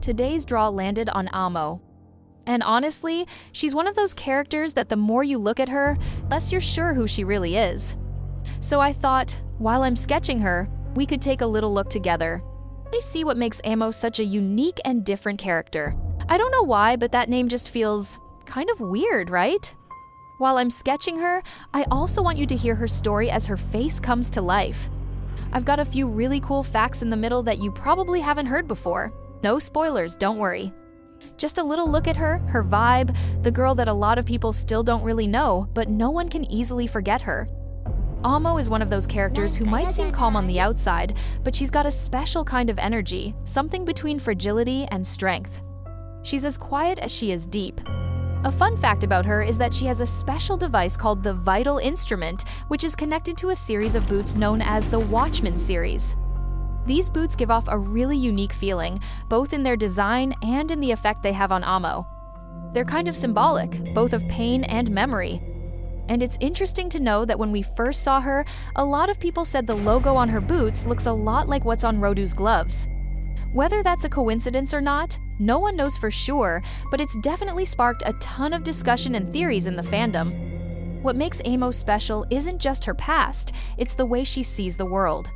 today's draw landed on Amo. And honestly, she's one of those characters that the more you look at her, the less you're sure who she really is. So I thought, while I'm sketching her, we could take a little look together. Let's see what makes Amo such a unique and different character. I don't know why, but that name just feels kind of weird, right? While I'm sketching her, I also want you to hear her story as her face comes to life. I've got a few really cool facts in the middle that you probably haven't heard before. No spoilers, don't worry. Just a little look at her, her vibe, the girl that a lot of people still don't really know, but no one can easily forget her. Amo is one of those characters who might seem calm on the outside, but she's got a special kind of energy, something between fragility and strength. She's as quiet as she is deep. A fun fact about her is that she has a special device called the Vital Instrument, which is connected to a series of boots known as the Watchman series. These boots give off a really unique feeling, both in their design and in the effect they have on Amo. They're kind of symbolic, both of pain and memory. And it's interesting to know that when we first saw her, a lot of people said the logo on her boots looks a lot like what's on Rodu's gloves. Whether that's a coincidence or not, no one knows for sure, but it's definitely sparked a ton of discussion and theories in the fandom. What makes Amo special isn't just her past, it's the way she sees the world.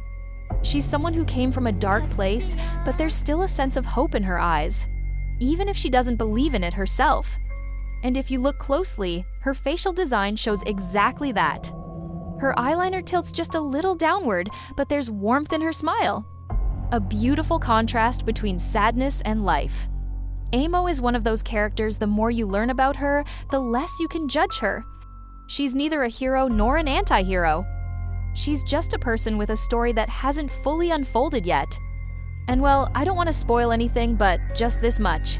She's someone who came from a dark place, but there's still a sense of hope in her eyes, even if she doesn't believe in it herself. And if you look closely, her facial design shows exactly that. Her eyeliner tilts just a little downward, but there's warmth in her smile. A beautiful contrast between sadness and life. Amo is one of those characters the more you learn about her, the less you can judge her. She's neither a hero nor an anti-hero. She's just a person with a story that hasn't fully unfolded yet. And well, I don't want to spoil anything, but just this much.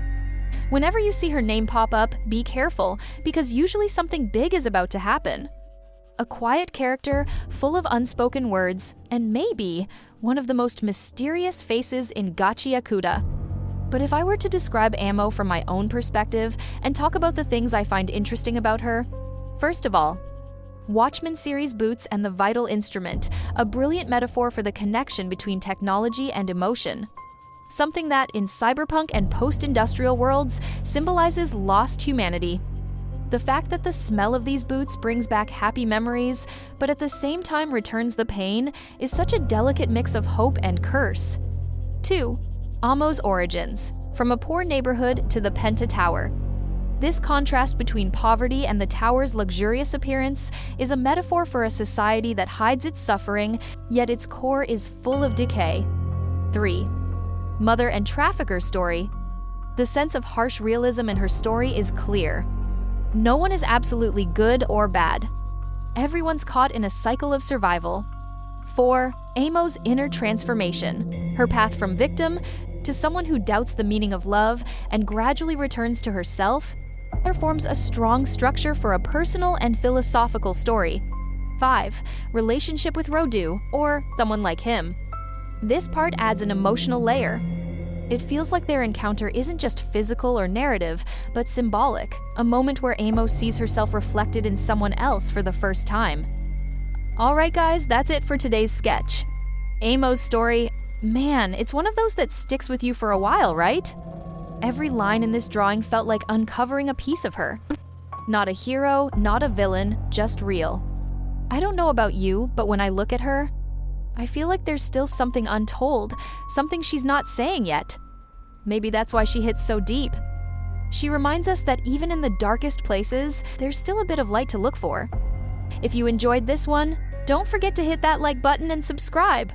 Whenever you see her name pop up, be careful, because usually something big is about to happen. A quiet character, full of unspoken words, and maybe one of the most mysterious faces in Gachiakuta. But if I were to describe Amo from my own perspective and talk about the things I find interesting about her, first of all, Watchman series boots and the Vital Instrument, a brilliant metaphor for the connection between technology and emotion. Something that, in cyberpunk and post-industrial worlds, symbolizes lost humanity. The fact that the smell of these boots brings back happy memories, but at the same time returns the pain, is such a delicate mix of hope and curse. 2. Amo's origins, from a poor neighborhood to the Penta Tower. This contrast between poverty and the tower's luxurious appearance is a metaphor for a society that hides its suffering, yet its core is full of decay. 3. Mother and trafficker story. The sense of harsh realism in her story is clear. No one is absolutely good or bad. Everyone's caught in a cycle of survival. 4. Amo's inner transformation. Her path from victim to someone who doubts the meaning of love and gradually returns to herself, there forms a strong structure for a personal and philosophical story. 5. Relationship with Rodu, or someone like him. This part adds an emotional layer. It feels like their encounter isn't just physical or narrative, but symbolic, a moment where Amo sees herself reflected in someone else for the first time. Alright guys, that's it for today's sketch. Amo's story, man, it's one of those that sticks with you for a while, right? Every line in this drawing felt like uncovering a piece of her. Not a hero, not a villain, just real. I don't know about you, but when I look at her, I feel like there's still something untold, something she's not saying yet. Maybe that's why she hits so deep. She reminds us that even in the darkest places, there's still a bit of light to look for. If you enjoyed this one, don't forget to hit that like button and subscribe.